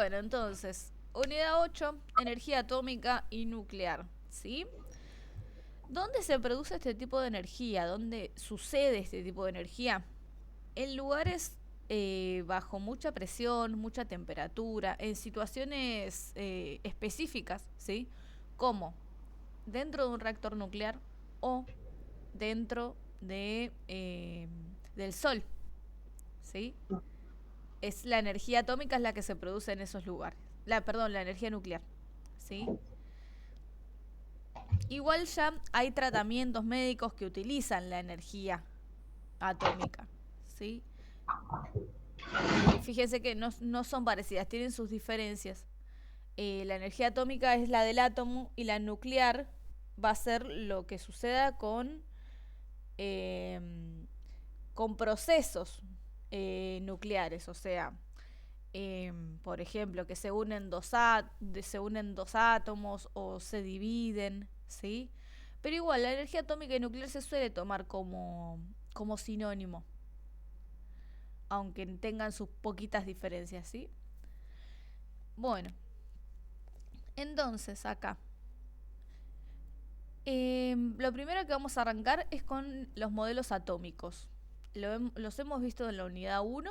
Bueno, entonces, unidad 8, energía atómica y nuclear, ¿sí? ¿Dónde se produce este tipo de energía? ¿Dónde sucede este tipo de energía? En lugares bajo mucha presión, mucha temperatura, en situaciones específicas, ¿sí? Como dentro de un reactor nuclear o dentro del Sol, ¿sí? Es la energía atómica es la que se produce en esos lugares. Perdón, la energía nuclear, ¿sí? Igual ya hay tratamientos médicos que utilizan la energía atómica, ¿sí? Fíjense que no son parecidas, tienen sus diferencias. La energía atómica es la del átomo y la nuclear va a ser lo que suceda eh, con procesos nucleares, o sea, por ejemplo, que se unen dos átomos o se dividen, ¿sí? Pero igual, la energía atómica y nuclear se suele tomar como sinónimo, aunque tengan sus poquitas diferencias, ¿sí? Bueno, entonces acá. Lo primero que vamos a arrancar es con los modelos atómicos. Los hemos visto en la unidad 1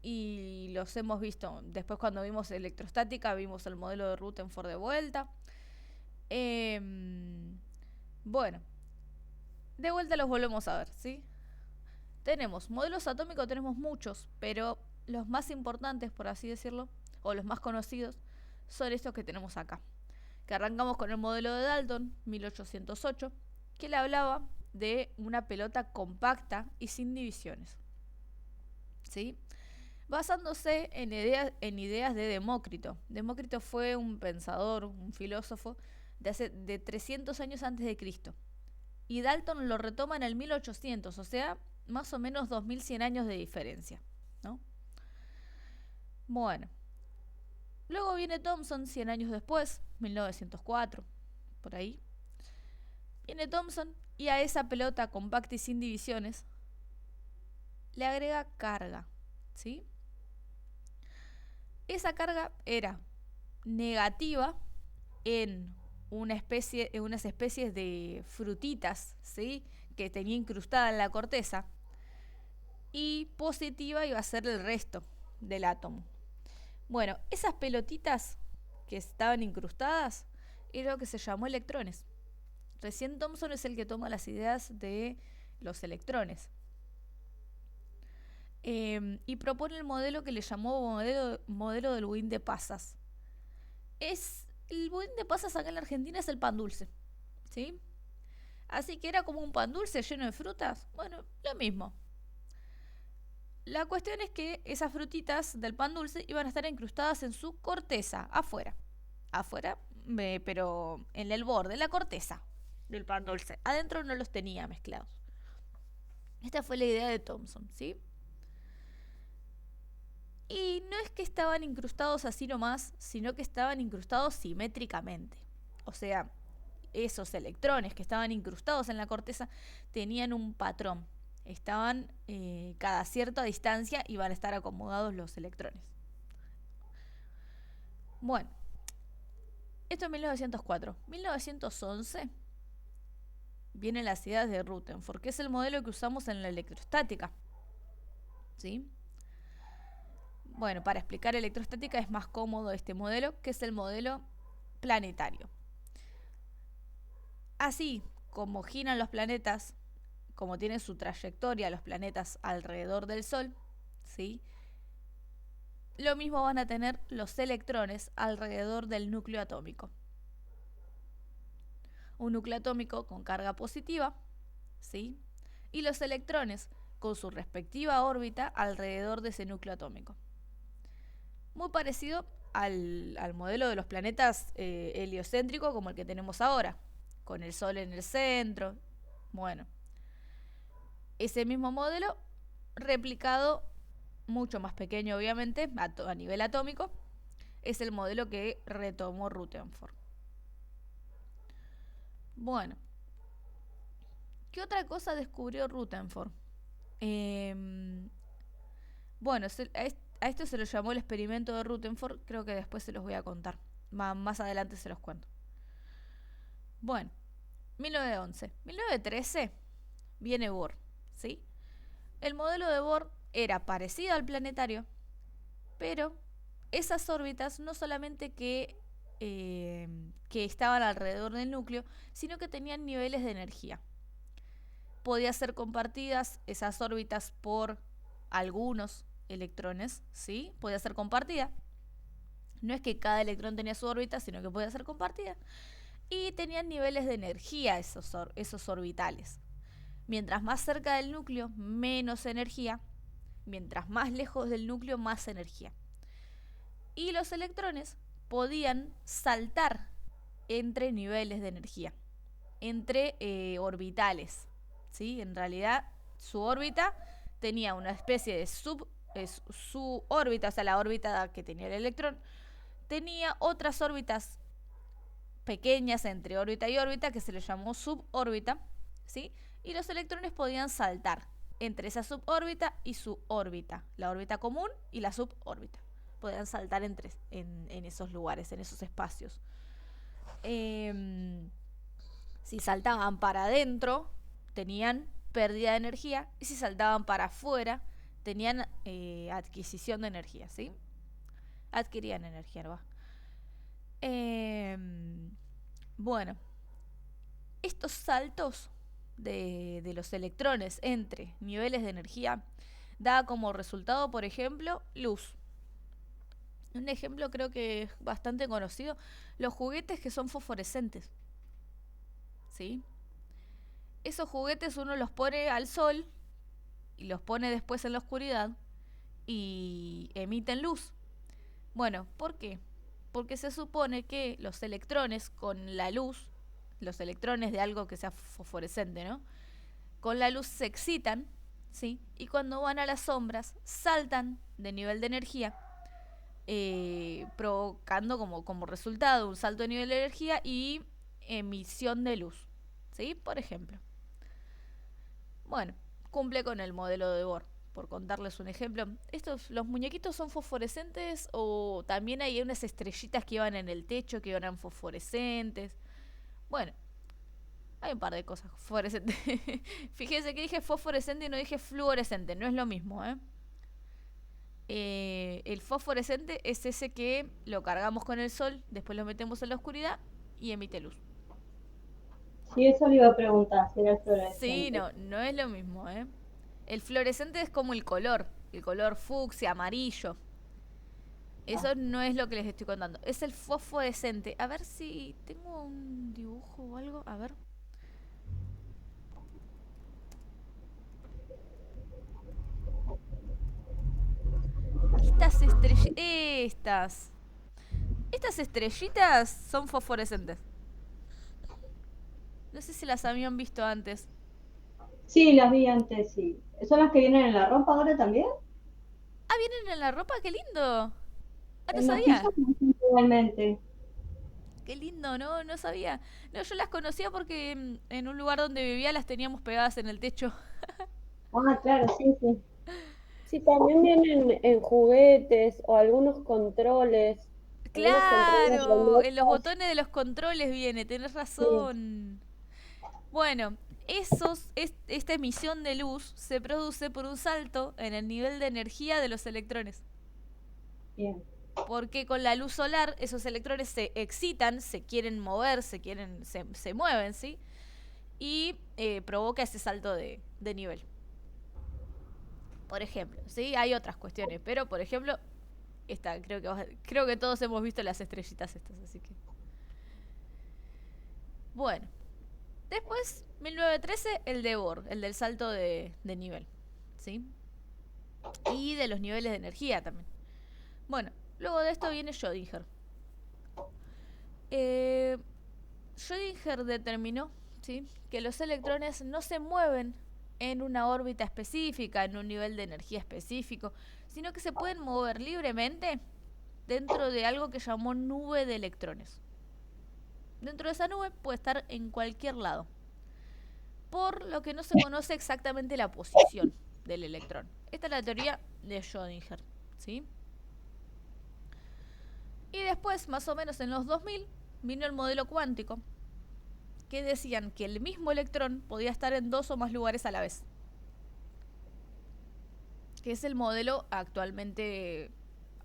y los hemos visto después cuando vimos electrostática, vimos el modelo de Rutherford de vuelta. Bueno, de vuelta los volvemos a ver, ¿sí? Tenemos modelos atómicos, tenemos muchos, pero los más importantes, por así decirlo, o los más conocidos, son estos que tenemos acá. Que arrancamos con el modelo de Dalton, 1808, que le hablaba de una pelota compacta y sin divisiones, ¿sí? Basándose en ideas de Demócrito. Demócrito fue un pensador, un filósofo de 300 años antes de Cristo. Y Dalton lo retoma en el 1800, o sea, más o menos 2100 años de diferencia, ¿no? Bueno, luego viene Thomson 100 años después, 1904, por ahí. Viene Thomson y a esa pelota compacta y sin divisiones le agrega carga, ¿sí? Esa carga era negativa en en unas especies de frutitas, ¿sí? Que tenía incrustada en la corteza, y positiva iba a ser el resto del átomo. Bueno, esas pelotitas que estaban incrustadas era lo que se llamó electrones. Recién Thomson es el que toma las ideas de los electrones. Y propone el modelo que le llamó modelo del budín de pasas. El budín de pasas acá en la Argentina es el pan dulce, ¿sí? Así que era como un pan dulce lleno de frutas. Bueno, lo mismo. La cuestión es que esas frutitas del pan dulce iban a estar incrustadas en su corteza, afuera. Afuera, pero en el borde, en la corteza del pan dulce. Adentro no los tenía mezclados. Esta fue la idea de Thomson, ¿sí? Y no es que estaban incrustados así nomás, sino que estaban incrustados simétricamente. O sea, esos electrones que estaban incrustados en la corteza tenían un patrón. Estaban cada cierta distancia y van a estar acomodados los electrones. Bueno, esto es 1904. 1911 vienen las ideas de Rutherford, que es el modelo que usamos en la electrostática, ¿sí? Bueno, para explicar electrostática es más cómodo este modelo, que es el modelo planetario. Así como giran los planetas, como tienen su trayectoria los planetas alrededor del Sol, ¿sí? Lo mismo van a tener los electrones alrededor del núcleo atómico. Un núcleo atómico con carga positiva, ¿sí? Y los electrones con su respectiva órbita alrededor de ese núcleo atómico. Muy parecido al modelo de los planetas heliocéntricos como el que tenemos ahora, con el Sol en el centro. Bueno, ese mismo modelo replicado, mucho más pequeño obviamente, a nivel atómico, es el modelo que retomó Rutherford. Bueno, ¿qué otra cosa descubrió Rutherford? Bueno, A esto se lo llamó el experimento de Rutherford, creo que después se los voy a contar. Más adelante se los cuento. Bueno, 1911. 1913 viene Bohr, ¿sí? El modelo de Bohr era parecido al planetario, pero esas órbitas no solamente que estaban alrededor del núcleo, sino que tenían niveles de energía. Podían ser compartidas esas órbitas por algunos electrones, ¿sí? Podía ser compartida. No es que cada electrón tenía su órbita, sino que podía ser compartida. Y tenían niveles de energía esos orbitales. Mientras más cerca del núcleo, menos energía. Mientras más lejos del núcleo, más energía. Y los electrones podían saltar entre niveles de energía, entre orbitales, ¿sí? En realidad, su órbita tenía una especie de su órbita, o sea, la órbita que tenía el electrón, tenía otras órbitas pequeñas entre órbita y órbita que se le llamó subórbita, ¿sí? Y los electrones podían saltar entre esa subórbita y su órbita, la órbita común y la subórbita. Podían saltar en esos lugares, en esos espacios. Si saltaban para adentro, tenían pérdida de energía, y si saltaban para afuera, tenían adquisición de energía, ¿sí? Adquirían energía, ¿no? Bueno, estos saltos de los electrones entre niveles de energía da como resultado, por ejemplo, luz. Un ejemplo creo que es bastante conocido, los juguetes que son fosforescentes, ¿sí? Esos juguetes uno los pone al sol y los pone después en la oscuridad y emiten luz. Bueno, ¿por qué? Porque se supone que los electrones con la luz, los electrones de algo que sea fosforescente, ¿no? Con la luz se excitan, ¿sí? Y cuando van a las sombras saltan de nivel de energía, provocando como resultado un salto de nivel de energía y emisión de luz, ¿sí? Por ejemplo. Bueno, cumple con el modelo de Bohr. Por contarles un ejemplo, los muñequitos son fosforescentes o también hay unas estrellitas que iban en el techo que eran fosforescentes. Bueno, hay un par de cosas fosforescentes. Fíjense que dije fosforescente y no dije fluorescente, no es lo mismo, ¿eh? El fosforescente es ese que lo cargamos con el sol, después lo metemos en la oscuridad y emite luz. Sí, eso le iba a preguntar, si era el Sí, fluorescente. no es lo mismo, ¿eh? El fluorescente es como el color fucsia, amarillo. Ah, Eso no es lo que les estoy contando. Es el fosforescente. A ver si tengo un dibujo o algo. A ver. Estas estrellitas. Estas estrellitas son fosforescentes. No sé si las habían visto antes. sí, las vi antes, sí. ¿Son las que vienen en la ropa ahora también? Ah, vienen en la ropa, qué lindo. Ah, no En los sabía. pisos igualmente. Qué lindo, no sabía. No, yo las conocía porque en un lugar donde vivía las teníamos pegadas en el techo. Ah, claro, sí, sí. Sí, también vienen en juguetes o algunos controles Claro, en los remotos. botones de los controles viene, tenés Sí, razón. Bueno, esta emisión de luz se produce por un salto en el nivel de energía de los electrones. Bien, Porque con la luz solar esos electrones se excitan, se quieren mover, se mueven, ¿sí? Y provoca ese salto de nivel. Por ejemplo, ¿sí? Hay otras cuestiones, pero por ejemplo, esta, creo que todos hemos visto las estrellitas estas, así que... Bueno, después, 1913, el de Bohr, el del salto de nivel, ¿sí? Y de los niveles de energía también. Bueno, luego de esto viene Schrödinger. Eh, Schrödinger determinó, ¿sí?, que los electrones no se mueven en una órbita específica, en un nivel de energía específico, sino que se pueden mover libremente dentro de algo que llamó nube de electrones. Dentro de esa nube puede estar en cualquier lado, por lo que no se conoce exactamente la posición del electrón. Esta es la teoría de Schrödinger, ¿sí? después, más o menos en los 2000, vino el modelo cuántico, que decían que el mismo electrón podía estar en 2 o más lugares a la vez. Que es el modelo actualmente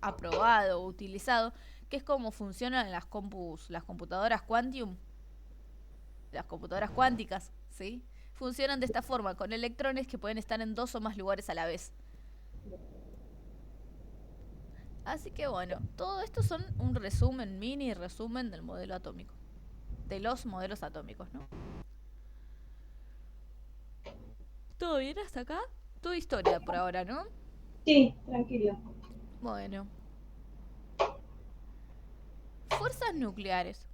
aprobado, utilizado, que es como funcionan las computadoras Quantium, las computadoras cuánticas, ¿sí? Funcionan de esta forma, con electrones que pueden estar en 2 o más lugares a la vez. Así que bueno, todo esto son un resumen, mini resumen del modelo atómico. De los modelos atómicos, ¿no? ¿Todo bien hasta acá? Todo historia por ahora, ¿no? Sí, tranquilo. Bueno. Fuerzas nucleares.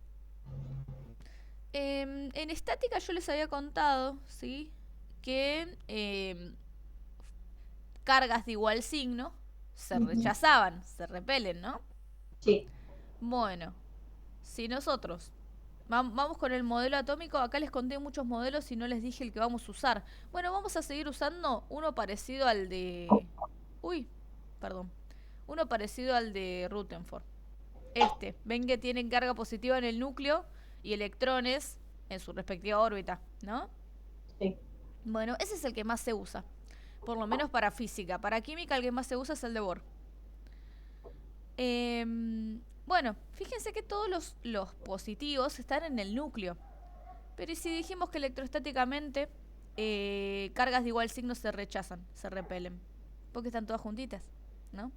En estática yo les había contado, ¿sí? Que cargas de igual signo se rechazaban, se repelen, ¿no? Sí. Bueno, si nosotros vamos con el modelo atómico, acá les conté muchos modelos y no les dije el que vamos a usar. Bueno, vamos a seguir usando uno parecido al de... Uno parecido al de Rutherford. Ven que tienen carga positiva en el núcleo y electrones en su respectiva órbita, ¿no? Sí. Bueno, ese es el que más se usa. Por lo menos para física. Para química el que más se usa es el de Bohr. Bueno, fíjense que todos los positivos están en el núcleo. Pero ¿y si dijimos que electrostáticamente cargas de igual signo se rechazan, se repelen? Porque están todas juntitas, ¿no?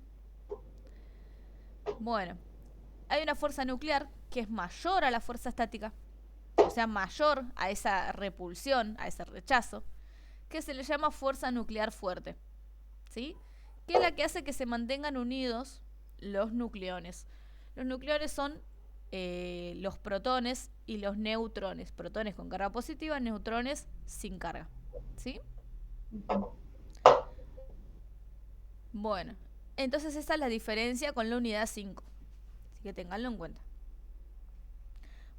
Bueno, hay una fuerza nuclear que es mayor a la fuerza estática, o sea, mayor a esa repulsión, a ese rechazo, que se le llama fuerza nuclear fuerte, ¿sí? Que es la que hace que se mantengan unidos los nucleones. Los nucleones son los protones y los neutrones. Protones con carga positiva, neutrones sin carga, ¿sí? Bueno, entonces esa es la diferencia con la unidad 5. Así que tenganlo en cuenta.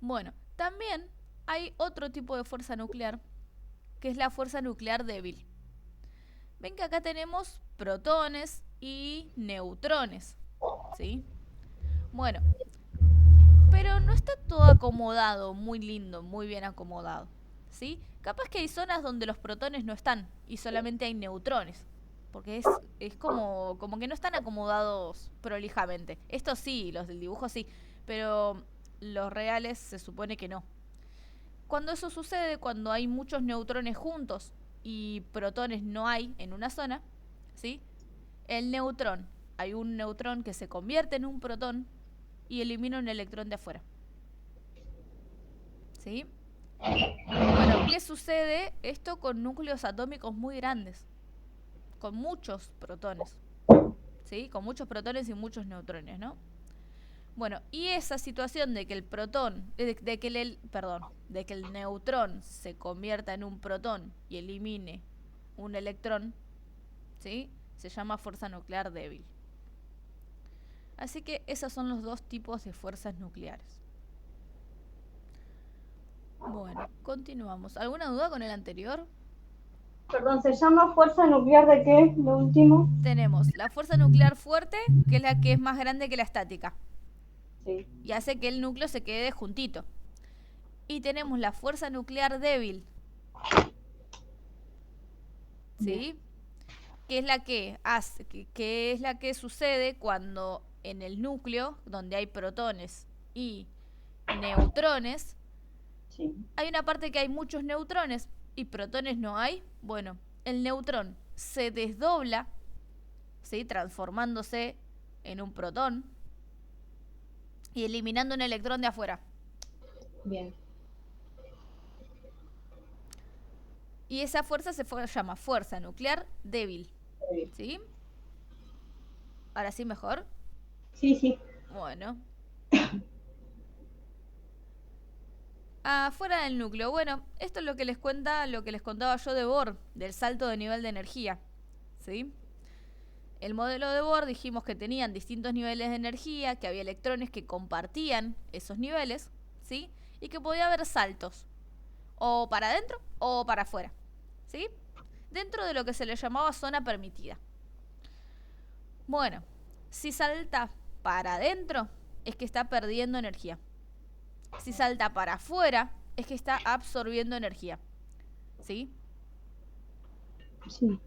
Bueno, también hay otro tipo de fuerza nuclear, que es la fuerza nuclear débil. Ven que acá tenemos protones y neutrones, ¿sí? Bueno, pero no está todo acomodado, muy lindo, muy bien acomodado, ¿sí? Capaz que hay zonas donde los protones no están y solamente hay neutrones, porque es como que no están acomodados prolijamente. Estos sí, los del dibujo sí, pero los reales se supone que no. Cuando eso sucede, cuando hay muchos neutrones juntos y protones no hay en una zona, ¿sí? Hay un neutrón que se convierte en un protón y elimina un electrón de afuera, ¿sí? Bueno, ¿qué sucede? Esto con núcleos atómicos muy grandes, con muchos protones, ¿sí? Con muchos protones y muchos neutrones, ¿no? Bueno, y esa situación de que el protón, de que el neutrón se convierta en un protón y elimine un electrón, ¿sí? Se llama fuerza nuclear débil. Así que esos son los dos tipos de fuerzas nucleares. Bueno, continuamos. ¿Alguna duda con el anterior? Perdón, ¿se llama fuerza nuclear de qué? Lo último. Tenemos la fuerza nuclear fuerte, que es la que es más grande que la estática. Sí. Y hace que el núcleo se quede juntito. Y tenemos la fuerza nuclear débil, ¿sí? Que es la que hace, que es la que sucede cuando en el núcleo, donde hay protones y neutrones, Sí. hay una parte que hay muchos neutrones y protones no hay. Bueno, el neutrón se desdobla, ¿sí? Transformándose en un protón y eliminando un electrón de afuera. Bien. Y esa fuerza se llama fuerza nuclear débil, ¿sí? Ahora sí mejor. Sí, sí. Bueno. Afuera del núcleo. Bueno, esto es lo que les contaba yo de Bohr, del salto de nivel de energía, ¿sí? El modelo de Bohr dijimos que tenían distintos niveles de energía, que había electrones que compartían esos niveles, ¿sí? Y que podía haber saltos, o para adentro o para afuera, ¿sí? Dentro de lo que se le llamaba zona permitida. Bueno, si salta para adentro, es que está perdiendo energía. Si salta para afuera, es que está absorbiendo energía. ¿Sí? Sí.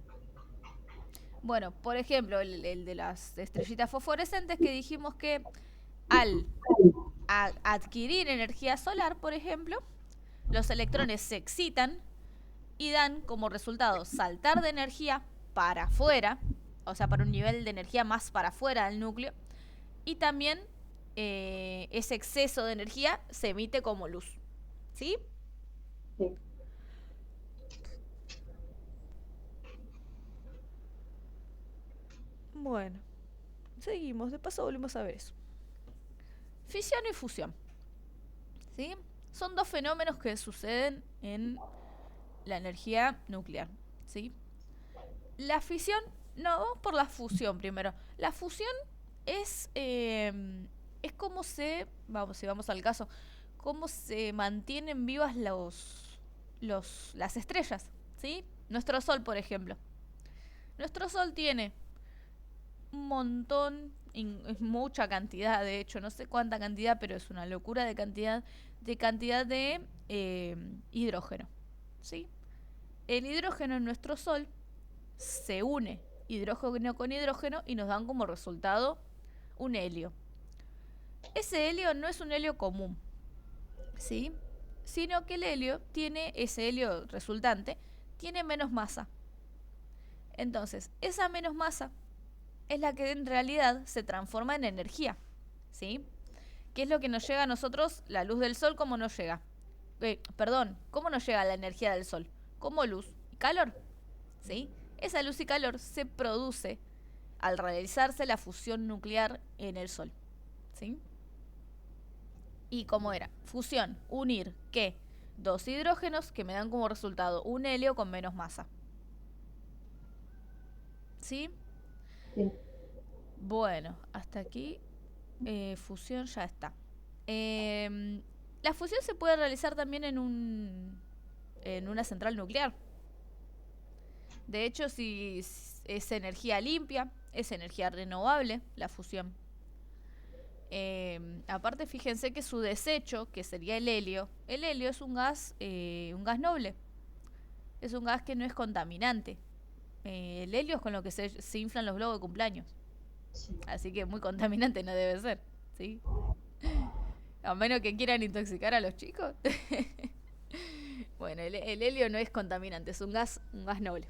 Bueno, por ejemplo, el de las estrellitas fosforescentes que dijimos que al adquirir energía solar, por ejemplo, los electrones se excitan y dan como resultado saltar de energía para afuera, o sea, para un nivel de energía más para afuera del núcleo, y también ese exceso de energía se emite como luz. ¿Sí? Sí. Bueno, seguimos, de paso volvemos a ver eso. Fisión y fusión. ¿Sí? Son dos fenómenos que suceden en la energía nuclear. ¿Sí? La fisión, no, vamos por la fusión primero. La fusión es como si vamos al caso, cómo se mantienen vivas las estrellas, ¿sí? Nuestro Sol, por ejemplo. Nuestro Sol tiene un montón, mucha cantidad, de hecho, no sé cuánta cantidad, pero es una locura de cantidad de hidrógeno, ¿sí? El hidrógeno en nuestro Sol se une hidrógeno con hidrógeno y nos dan como resultado un helio. Ese helio no es un helio común, ¿sí? Sino que el helio ese helio resultante, tiene menos masa. Entonces, esa menos masa es la que en realidad se transforma en energía, ¿sí? ¿Qué es lo que nos llega a nosotros? La luz del sol, ¿cómo nos llega? ¿Cómo nos llega la energía del sol? Como luz y calor, ¿sí? Esa luz y calor se produce al realizarse la fusión nuclear en el sol, ¿sí? ¿Y cómo era? Fusión, unir, ¿qué? Dos hidrógenos que me dan como resultado un helio con menos masa. ¿Sí? Sí. Bueno, hasta aquí fusión ya está. La fusión se puede realizar también en una central nuclear. De hecho, si es energía limpia, es energía renovable, la fusión. Aparte, fíjense que su desecho, que sería el helio es un gas noble. Es un gas que no es contaminante. El helio es con lo que se inflan los globos de cumpleaños. Sí. Así que muy contaminante no debe ser, ¿sí? A menos que quieran intoxicar a los chicos. Bueno, el helio no es contaminante, es un gas noble.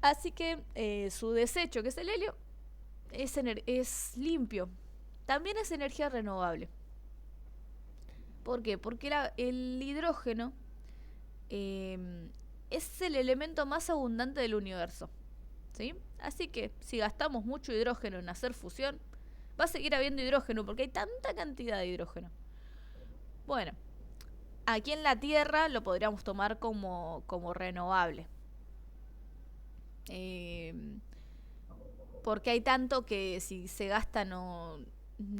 Así que su desecho, que es el helio, es limpio. También es energía renovable. ¿Por qué? Porque el hidrógeno es el elemento más abundante del universo, ¿sí? Así que si gastamos mucho hidrógeno en hacer fusión, va a seguir habiendo hidrógeno porque hay tanta cantidad de hidrógeno. Bueno, aquí en la Tierra lo podríamos tomar como renovable. Porque hay tanto que si se gasta no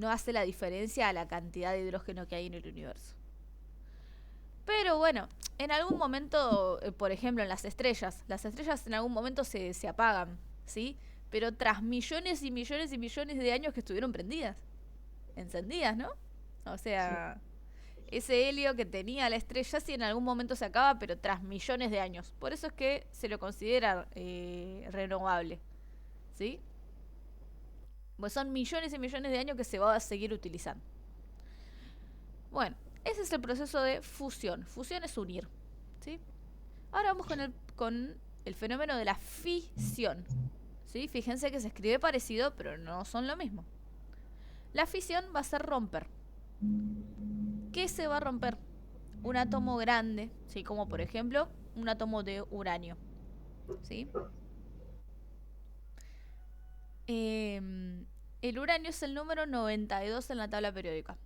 hace la diferencia a la cantidad de hidrógeno que hay en el universo. Pero bueno, en algún momento, por ejemplo en las estrellas en algún momento se apagan, ¿sí? Pero tras millones y millones y millones de años que estuvieron prendidas, encendidas, ¿no? O sea, sí. Ese helio que tenía la estrella sí en algún momento se acaba, pero tras millones de años. Por eso es que se lo considera renovable, ¿sí? Pues son millones y millones de años que se va a seguir utilizando. Bueno, ese es el proceso de fusión. Fusión es unir, ¿sí? Ahora vamos con el fenómeno de la fisión, ¿sí? Fíjense que se escribe parecido, pero no son lo mismo. La fisión va a ser romper. ¿Qué se va a romper? Un átomo grande, ¿sí? Como por ejemplo un átomo de uranio, ¿sí? El uranio es el número 92 en la tabla periódica.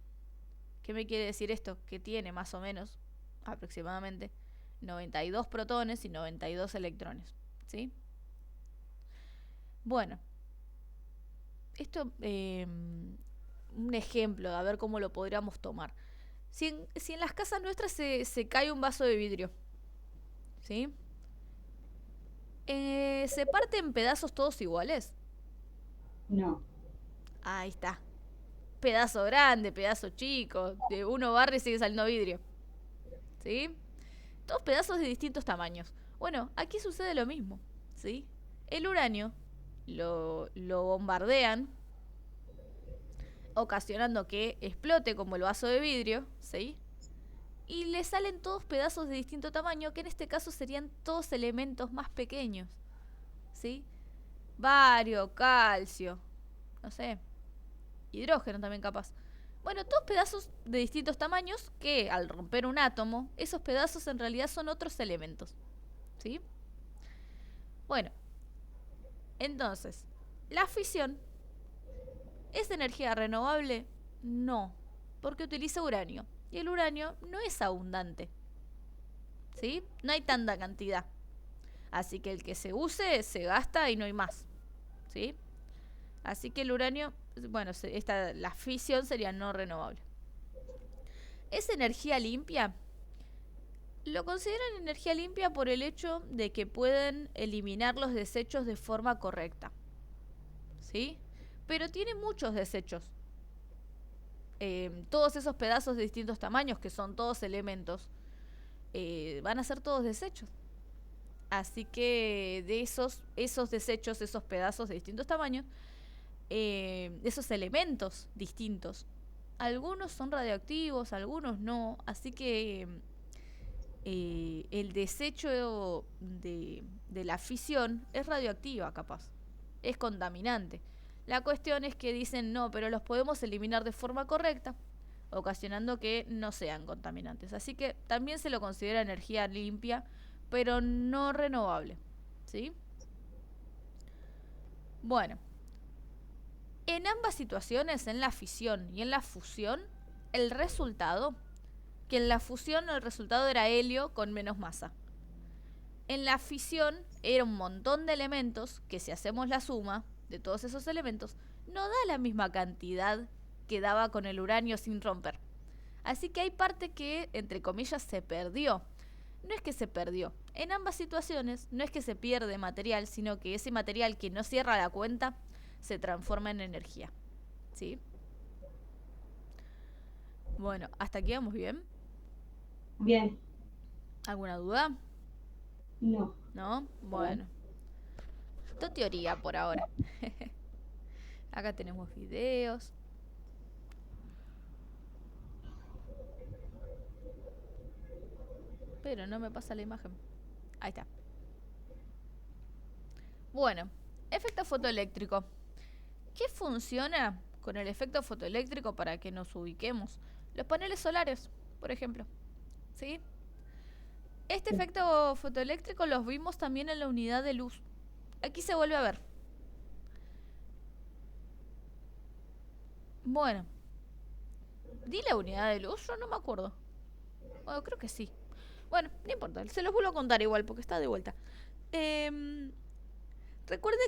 ¿Qué me quiere decir esto? Que tiene más o menos, aproximadamente, 92 protones y 92 electrones, ¿sí? Bueno, esto, un ejemplo de a ver cómo lo podríamos tomar. Si en las casas nuestras se cae un vaso de vidrio, ¿sí? ¿Se parte en pedazos todos iguales? No. Ahí está. pedazo grande, pedazo chico, de uno barre y sigue saliendo vidrio. ¿Sí? Todos pedazos de distintos tamaños. Bueno, aquí sucede lo mismo, ¿sí? El uranio lo bombardean, ocasionando que explote como el vaso de vidrio, ¿sí? Y le salen todos pedazos de distinto tamaño, que en este caso serían todos elementos más pequeños, ¿sí? Bario, calcio, no sé, hidrógeno también capaz. Bueno, todos pedazos de distintos tamaños que al romper un átomo, esos pedazos en realidad son otros elementos, ¿sí? Bueno, entonces, ¿la fisión es energía renovable? No, porque utiliza uranio. Y el uranio no es abundante, ¿sí? No hay tanta cantidad. Así que el que se use se gasta y no hay más, ¿sí? Así que el uranio, bueno, la fisión sería no renovable. ¿Es energía limpia? Lo consideran energía limpia por el hecho de que pueden eliminar los desechos de forma correcta, ¿sí? Pero tiene muchos desechos. Todos esos pedazos de distintos tamaños, que son todos elementos, van a ser todos desechos. Así que de esos desechos, esos pedazos de distintos tamaños, esos elementos distintos, algunos son radioactivos, algunos no. Así que el desecho de la fisión es radioactiva, capaz. Es contaminante. La cuestión es que dicen, no, pero los podemos eliminar de forma correcta, ocasionando que no sean contaminantes. Así que también se lo considera energía limpia, pero no renovable, ¿sí? Bueno, en ambas situaciones, en la fisión y en la fusión, el resultado, que en la fusión el resultado era helio con menos masa. En la fisión era un montón de elementos que, si hacemos la suma de todos esos elementos, no da la misma cantidad que daba con el uranio sin romper. Así que hay parte que, entre comillas, se perdió. No es que se perdió. En ambas situaciones no es que se pierde material, sino que ese material que no cierra la cuenta se transforma en energía, ¿sí? Bueno, ¿hasta aquí vamos bien? Bien. ¿Alguna duda? No. ¿No? Bueno. Esto teoría por ahora. Acá tenemos videos. Pero no me pasa la imagen. Ahí está. Bueno, efecto fotoeléctrico. ¿Qué funciona con el efecto fotoeléctrico para que nos ubiquemos? Los paneles solares, por ejemplo, ¿sí? Este efecto fotoeléctrico los vimos también en la unidad de luz. Aquí se vuelve a ver. Bueno, ¿di la unidad de luz? Yo no me acuerdo. Bueno, creo que sí. Bueno, no importa, se los vuelvo a contar igual porque está de vuelta. Recuerden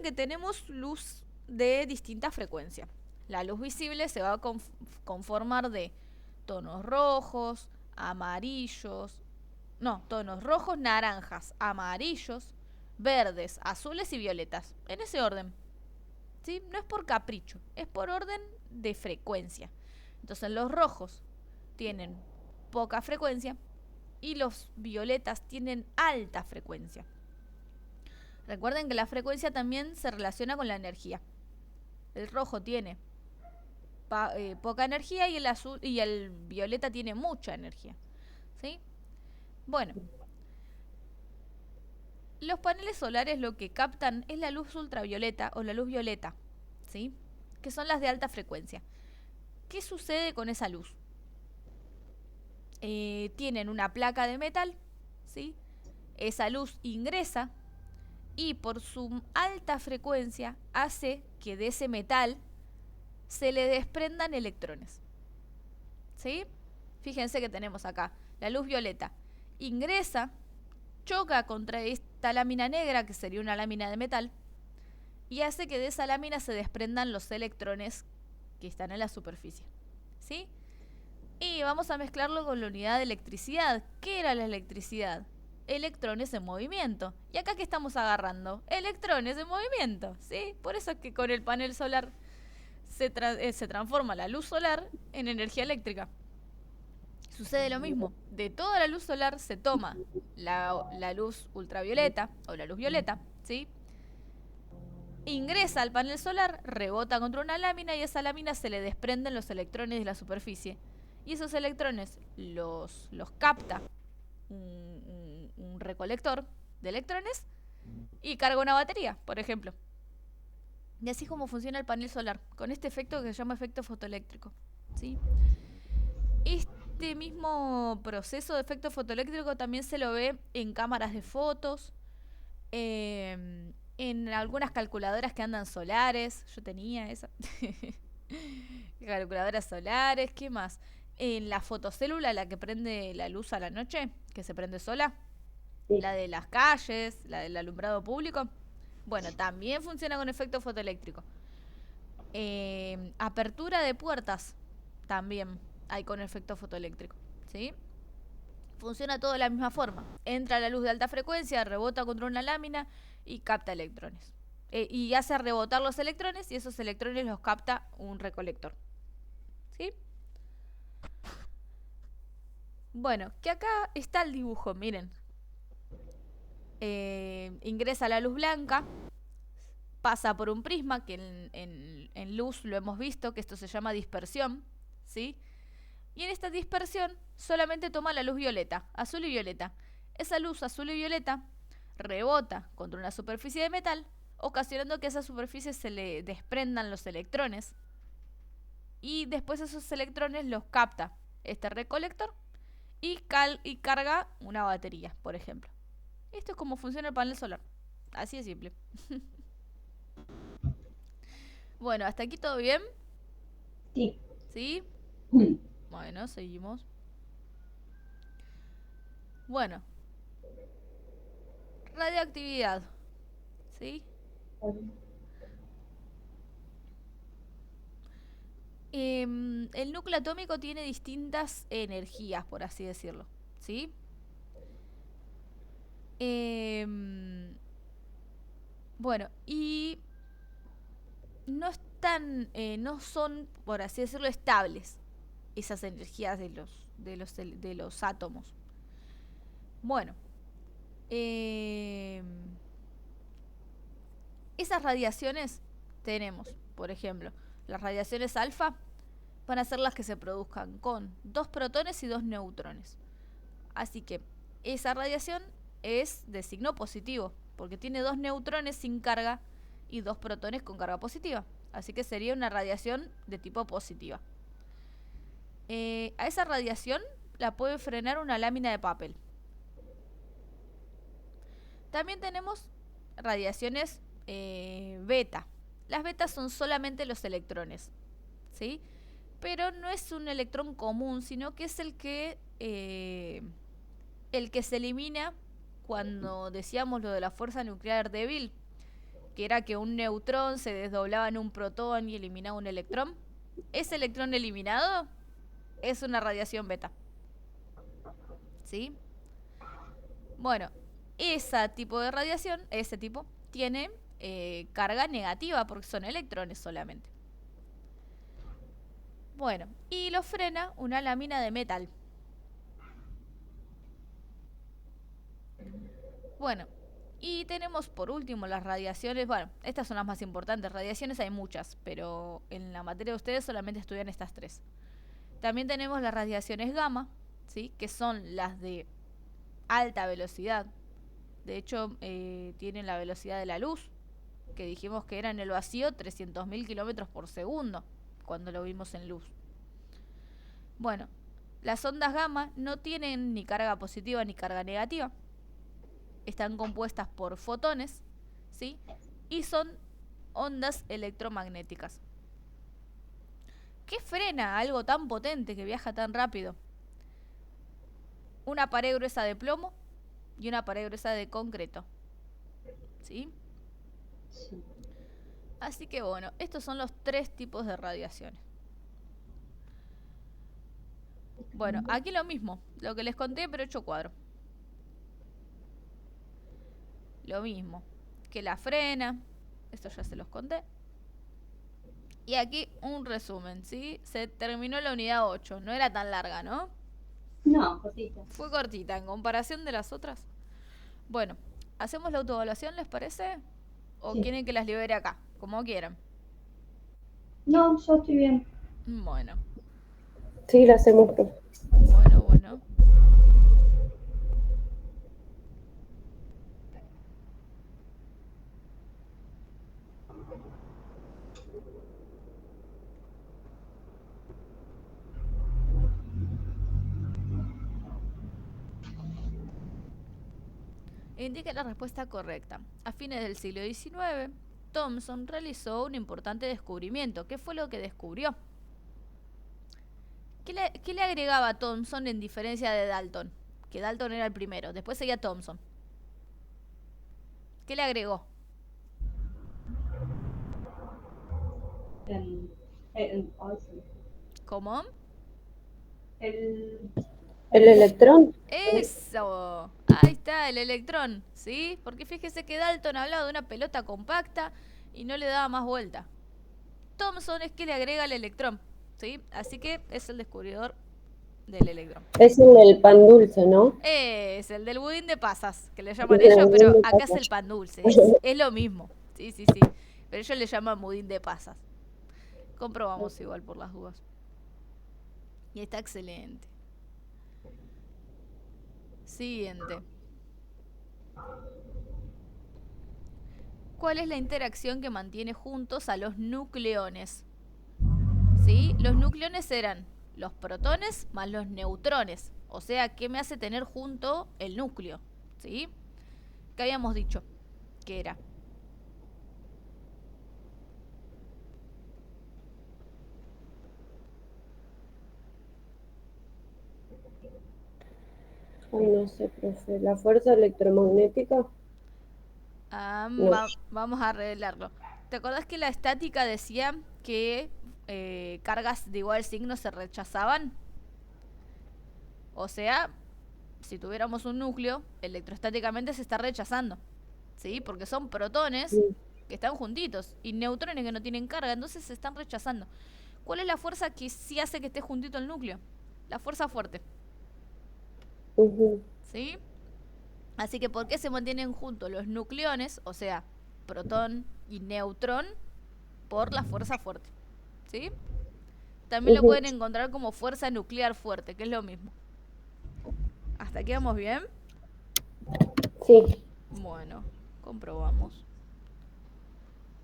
que tenemos luz de distinta frecuencia. La luz visible se va a conformar de tonos rojos, amarillos, no, tonos rojos, naranjas, amarillos, verdes, azules y violetas. En ese orden, ¿sí? No es por capricho, es por orden de frecuencia. Entonces los rojos tienen poca frecuencia y los violetas tienen alta frecuencia. Recuerden que la frecuencia también se relaciona con la energía. El rojo tiene poca energía y el azul y el violeta tiene mucha energía, ¿sí? Bueno, los paneles solares lo que captan es la luz ultravioleta o la luz violeta, ¿sí? Que son las de alta frecuencia. ¿Qué sucede con esa luz? Tienen una placa de metal, ¿sí? Esa luz ingresa y por su alta frecuencia hace que de ese metal se le desprendan electrones, ¿sí? Fíjense que tenemos acá la luz violeta. Ingresa, choca contra esta lámina negra, que sería una lámina de metal, y hace que de esa lámina se desprendan los electrones que están en la superficie, ¿sí? Y vamos a mezclarlo con la unidad de electricidad. ¿Qué era la electricidad? Electrones en movimiento. ¿Y acá qué estamos agarrando? Electrones en movimiento, ¿sí? Por eso es que con el panel solar se transforma la luz solar en energía eléctrica. Sucede lo mismo. De toda la luz solar se toma la luz ultravioleta o la luz violeta, ¿sí? Ingresa al panel solar, rebota contra una lámina y a esa lámina se le desprenden los electrones de la superficie. Y esos electrones los capta un recolector de electrones y carga una batería, por ejemplo. Y así es como funciona el panel solar, con este efecto que se llama efecto fotoeléctrico, ¿sí? Este mismo proceso de efecto fotoeléctrico también se lo ve en cámaras de fotos, en algunas calculadoras que andan solares. Yo tenía esa. Calculadoras solares, ¿qué más? En la fotocélula, la que prende la luz a la noche, que se prende sola. Sí. La de las calles, la del alumbrado público. Bueno, también funciona con efecto fotoeléctrico. Apertura de puertas también hay con efecto fotoeléctrico, ¿sí? Funciona todo de la misma forma. Entra la luz de alta frecuencia, rebota contra una lámina y capta electrones. Y hace rebotar los electrones y esos electrones los capta un recolector, ¿sí? Bueno, que acá está el dibujo, miren. Ingresa la luz blanca, pasa por un prisma, que en luz lo hemos visto, que esto se llama dispersión, ¿sí? Y en esta dispersión solamente toma la luz violeta, azul y violeta. Esa luz azul y violeta rebota contra una superficie de metal, ocasionando que a esa superficie se le desprendan los electrones. Y después esos electrones los capta este recolector y carga una batería, por ejemplo. Esto es como funciona el panel solar. Así de simple. Bueno, ¿hasta aquí todo bien? Sí. ¿Sí? Bueno, seguimos. Bueno. Radioactividad. ¿Sí? El núcleo atómico tiene distintas energías, por así decirlo. ¿Sí? Bueno, y no son, por así decirlo, estables esas energías de los átomos. Bueno, esas radiaciones tenemos, por ejemplo, las radiaciones alfa van a ser las que se produzcan con 2 protones y 2 neutrones. Así que esa radiación es de signo positivo, porque tiene 2 neutrones sin carga y 2 protones con carga positiva. Así que sería una radiación de tipo positiva. A esa radiación la puede frenar una lámina de papel. También tenemos radiaciones beta. Las betas son solamente los electrones, ¿sí? Pero no es un electrón común, sino que es el que se elimina cuando decíamos lo de la fuerza nuclear débil, que era que un neutrón se desdoblaba en un protón y eliminaba un electrón. Ese electrón eliminado es una radiación beta, ¿sí? Bueno, ese tipo de radiación, tiene carga negativa porque son electrones solamente. Bueno, y lo frena una lámina de metal. Bueno, y tenemos por último las radiaciones. Bueno, estas son las más importantes. Radiaciones hay muchas, pero en la materia de ustedes solamente estudian estas 3. También tenemos las radiaciones gamma, ¿sí? Que son las de alta velocidad. De hecho, tienen la velocidad de la luz, que dijimos que era en el vacío 300.000 kilómetros por segundo, cuando lo vimos en luz. Bueno, las ondas gamma no tienen ni carga positiva ni carga negativa. Están compuestas por fotones, ¿sí? Y son ondas electromagnéticas. ¿Qué frena algo tan potente que viaja tan rápido? Una pared gruesa de plomo y una pared gruesa de concreto, ¿sí? Sí. Así que bueno, estos son los 3 tipos de radiaciones. Bueno, aquí lo mismo, lo que les conté pero hecho cuadro. Lo mismo, que la frena, esto ya se los conté. Y aquí un resumen, ¿sí? Se terminó la unidad 8. No era tan larga, ¿no? No, cortita. Fue cortita en comparación de las otras. Bueno, ¿hacemos la autoevaluación, les parece? ¿O Sí. quieren que las libere acá? Como quieran. No, yo estoy bien. Bueno, Sí, la hacemos, profe. bueno. Indique la respuesta correcta. A fines del siglo XIX, Thomson realizó un importante descubrimiento. ¿Qué fue lo que descubrió? ¿Qué le agregaba Thomson en diferencia de Dalton? Que Dalton era el primero, después seguía Thomson. ¿Qué le agregó? Ay, sí. ¿Cómo? El, ¿El electrón? ¡Eso! Ahí está, el electrón, ¿sí? Porque fíjese que Dalton hablaba de una pelota compacta y no le daba más vuelta. Thomson es que le agrega el electrón, ¿sí? Así que es el descubridor del electrón. Es el del pan dulce, ¿no? Es el del budín de pasas, que le llaman ellos, pero acá es el pan dulce. Es lo mismo. Sí. Pero ellos le llaman budín de pasas. Comprobamos igual por las dudas. Y está excelente. Siguiente. ¿Cuál es la interacción que mantiene juntos a los nucleones? ¿Sí? Los nucleones eran los protones más los neutrones. O sea, ¿qué me hace tener junto el núcleo? ¿Sí? ¿Qué habíamos dicho? ¿Qué era? Ay, no sé, profe. ¿La fuerza electromagnética? No. Vamos a arreglarlo. ¿Te acordás que la estática decía que cargas de igual signo se rechazaban? O sea, si tuviéramos un núcleo, electrostáticamente se está rechazando. ¿Sí? Porque son protones que están juntitos y neutrones que no tienen carga, entonces se están rechazando. ¿Cuál es la fuerza que sí hace que esté juntito el núcleo? La fuerza fuerte. ¿Sí? Así que ¿por qué se mantienen juntos los nucleones? O sea, protón y neutrón, por la fuerza fuerte. ¿Sí? También lo pueden encontrar como fuerza nuclear fuerte, que es lo mismo. ¿Hasta aquí vamos bien? Sí. Bueno, comprobamos.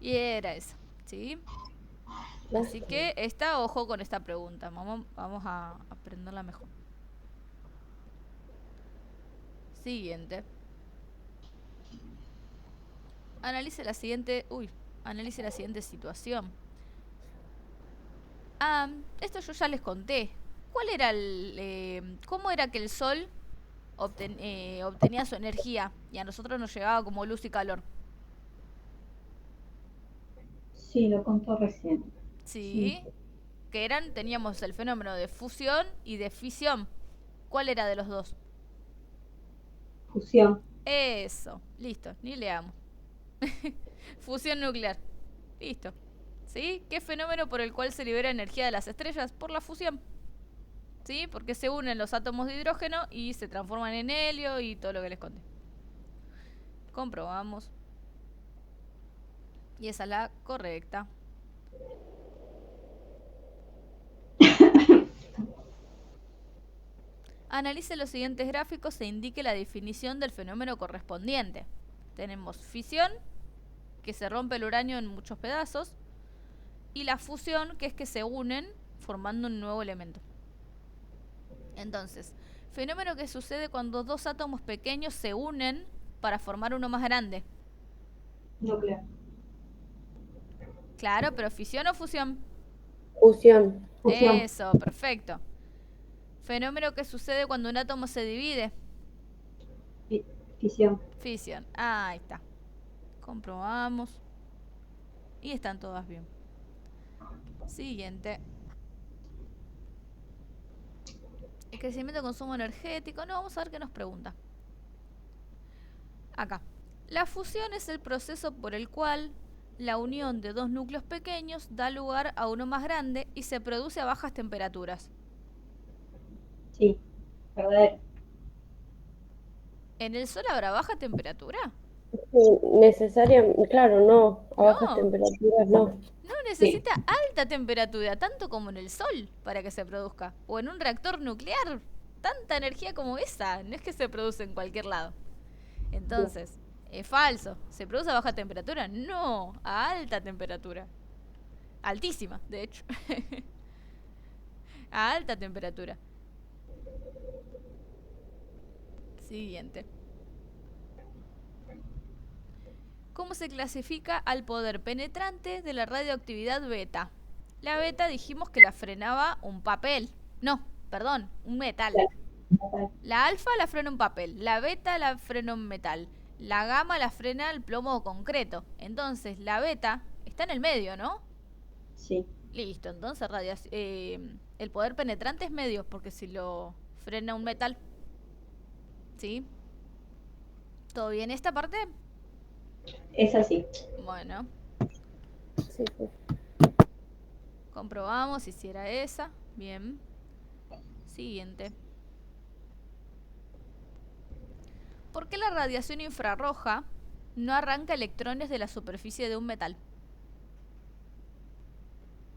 Y era esa, ¿sí? Así que ojo con esta pregunta. Vamos a aprenderla mejor. Siguiente. Analice la siguiente situación. Esto yo ya les conté. ¿Cuál era cómo era que el sol obtenía su energía y a nosotros nos llegaba como luz y calor? sí, lo contó recién. Sí. Que teníamos el fenómeno de fusión y de fisión. ¿Cuál era de los dos? Fusión. Eso, listo, ni leamos. Fusión nuclear. Listo. ¿Sí? ¿Qué fenómeno por el cual se libera energía de las estrellas? Por la fusión. ¿Sí? Porque se unen los átomos de hidrógeno y se transforman en helio y todo lo que les conté. Comprobamos. Y esa es la correcta. Analice los siguientes gráficos e indique la definición del fenómeno correspondiente. Tenemos fisión, que se rompe el uranio en muchos pedazos, y la fusión, que es que se unen formando un nuevo elemento. Entonces, fenómeno que sucede cuando dos átomos pequeños se unen para formar uno más grande. Nuclear. Claro, pero fisión o fusión. Fusión. Eso, perfecto. Fenómeno que sucede cuando un átomo se divide. Fisión. Fisión. Ahí está. Comprobamos. Y están todas bien. Siguiente. El crecimiento de consumo energético. No, vamos a ver qué nos pregunta. Acá. La fusión es el proceso por el cual La unión de dos núcleos pequeños da lugar a uno más grande y se produce a bajas temperaturas. Sí, verdadero. ¿En el Sol habrá baja temperatura? Necesariamente, claro, no, a bajas No, temperaturas no. no necesita alta temperatura, tanto como en el Sol, para que se produzca. O en un reactor nuclear, tanta energía como esa, no es que se produce en cualquier lado. Entonces, es falso. ¿Se produce a baja temperatura? No, a alta temperatura. Altísima, de hecho. A alta temperatura. Siguiente. ¿Cómo se clasifica al poder penetrante de la radioactividad beta? La beta dijimos que la frenaba un papel. No, perdón, un metal. La alfa la frena un papel, la beta la frena un metal, la gamma la frena el plomo concreto. Entonces la beta está en el medio, ¿no? Sí. Listo, entonces el poder penetrante es medio, porque si lo frena un metal. ¿Sí? ¿Todo bien esta parte? Es así. Bueno. Sí. Comprobamos si era esa. Bien. Siguiente. ¿Por qué la radiación infrarroja no arranca electrones de la superficie de un metal?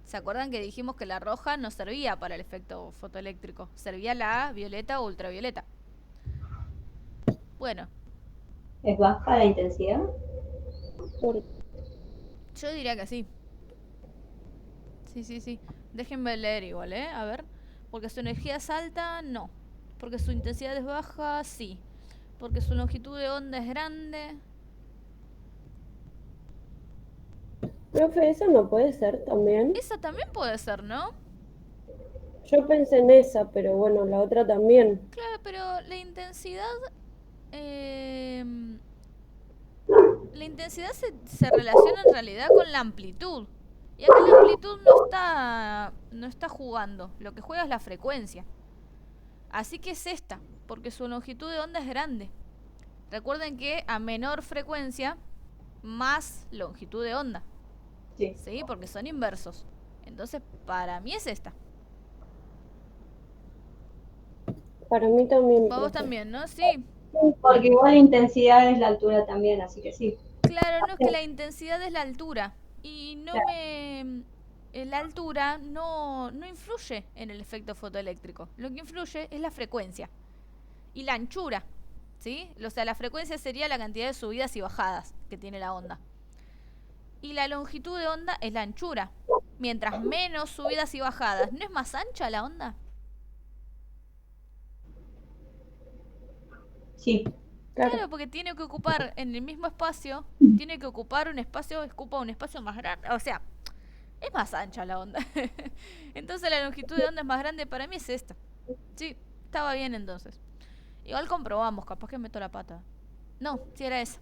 ¿Se acuerdan que dijimos que la roja no servía para el efecto fotoeléctrico? Servía la violeta o ultravioleta. Bueno. ¿Es baja la intensidad? Yo diría que sí. Sí. Déjenme leer igual, ¿eh? A ver. Porque su energía es alta, no. Porque su intensidad es baja, sí. Porque su longitud de onda es grande. Profe, eso no puede ser también. Esa también puede ser, ¿no? Yo pensé en esa, pero bueno, la otra también. Claro, pero la intensidad... la intensidad se relaciona en realidad con la amplitud. Y acá la amplitud no está jugando. Lo que juega es la frecuencia. Así que es esta, porque su longitud de onda es grande. Recuerden que a menor frecuencia, más longitud de onda. Sí, porque son inversos. Entonces, para mí es esta. Para mí también. Para vos también, ¿no? Sí. Porque igual la intensidad es la altura también, así que sí. Claro, no, es que la intensidad es la altura. Y la altura no influye en el efecto fotoeléctrico. Lo que influye es la frecuencia y la anchura, ¿sí? O sea, la frecuencia sería la cantidad de subidas y bajadas que tiene la onda. Y la longitud de onda es la anchura. Mientras menos subidas y bajadas, ¿no es más ancha la onda? Sí. Claro, porque tiene que ocupar en el mismo espacio, tiene que ocupar un espacio, ocupa un espacio más grande. O sea, es más ancha la onda. Entonces la longitud de onda es más grande, para mí es esta. Sí, estaba bien entonces. Igual comprobamos, capaz que meto la pata. No, sí era esa.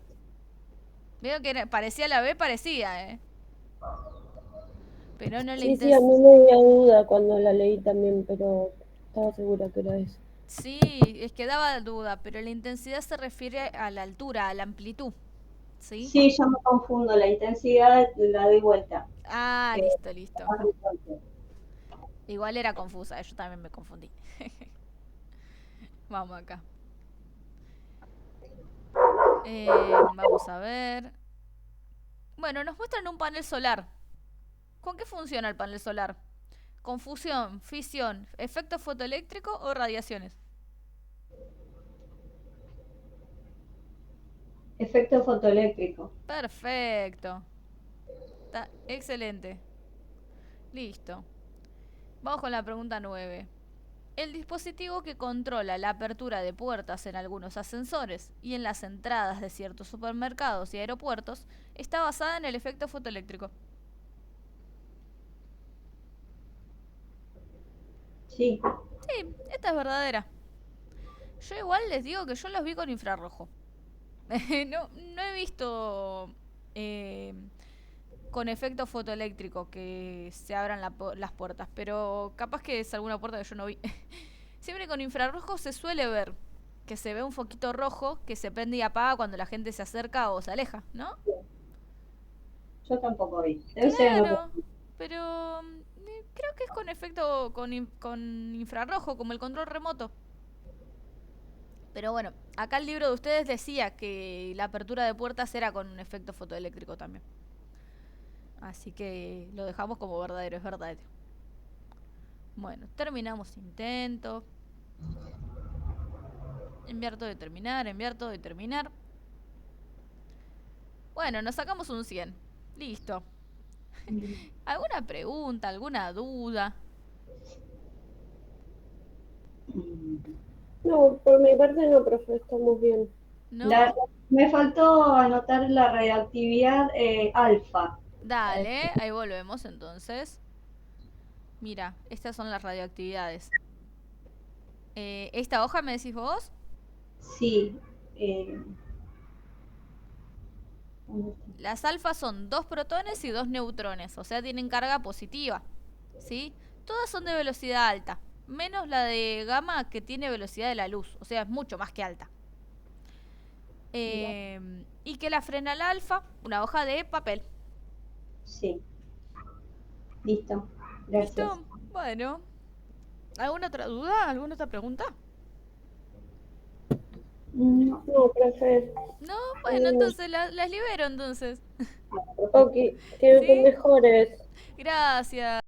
Veo que parecía la B, parecía, Pero no la Sí, a mí me dio duda cuando la leí también, pero estaba segura que era eso. Sí, es que daba duda, pero la intensidad se refiere a la altura, a la amplitud. ¿Sí? Sí, yo me confundo, la intensidad la doy vuelta. Ah, listo. Igual era confusa, yo también me confundí. Vamos acá. Vamos a ver. Bueno, nos muestran un panel solar. ¿Con qué funciona el panel solar? ¿Con fusión, fisión, efecto fotoeléctrico o radiaciones? Efecto fotoeléctrico. Perfecto. Está excelente. Listo. Vamos con la pregunta 9. El dispositivo que controla la apertura de puertas en algunos ascensores y en las entradas de ciertos supermercados y aeropuertos está basada en el efecto fotoeléctrico. Sí. Sí, esta es verdadera. Yo igual les digo que yo los vi con infrarrojo. no he visto con efecto fotoeléctrico que se abran las puertas, pero capaz que es alguna puerta que yo no vi. Siempre con infrarrojo se suele ver que se ve un foquito rojo que se prende y apaga cuando la gente se acerca o se aleja, ¿no? Yo tampoco vi. Debe ser en Claro, otro. pero creo que es con efecto con infrarrojo, como el control remoto. Pero bueno, acá el libro de ustedes decía que la apertura de puertas era con un efecto fotoeléctrico también. Así que lo dejamos como verdadero, es verdadero. Bueno, terminamos intento. Enviar todo y terminar, enviar todo y terminar. Bueno, nos sacamos un 100. Listo. ¿Alguna pregunta, alguna duda? No, por mi parte no, profe, estamos bien. ¿No? Me faltó anotar la radioactividad alfa. Dale, ahí volvemos entonces. Mira, estas son las radioactividades. ¿Esta hoja me decís vos? Sí. ¿Dónde está? Las alfas son 2 protones y 2 neutrones, o sea, tienen carga positiva. ¿Sí? Todas son de velocidad alta, menos la de gamma que tiene velocidad de la luz, o sea, es mucho más que alta. Y que la frena la alfa, una hoja de papel. Sí. Listo. Gracias. ¿Listo? Bueno. ¿Alguna otra duda? ¿Alguna otra pregunta? No. No, profe. No, bueno, entonces las libero entonces. Ok, que ¿Sí? mejores. Gracias.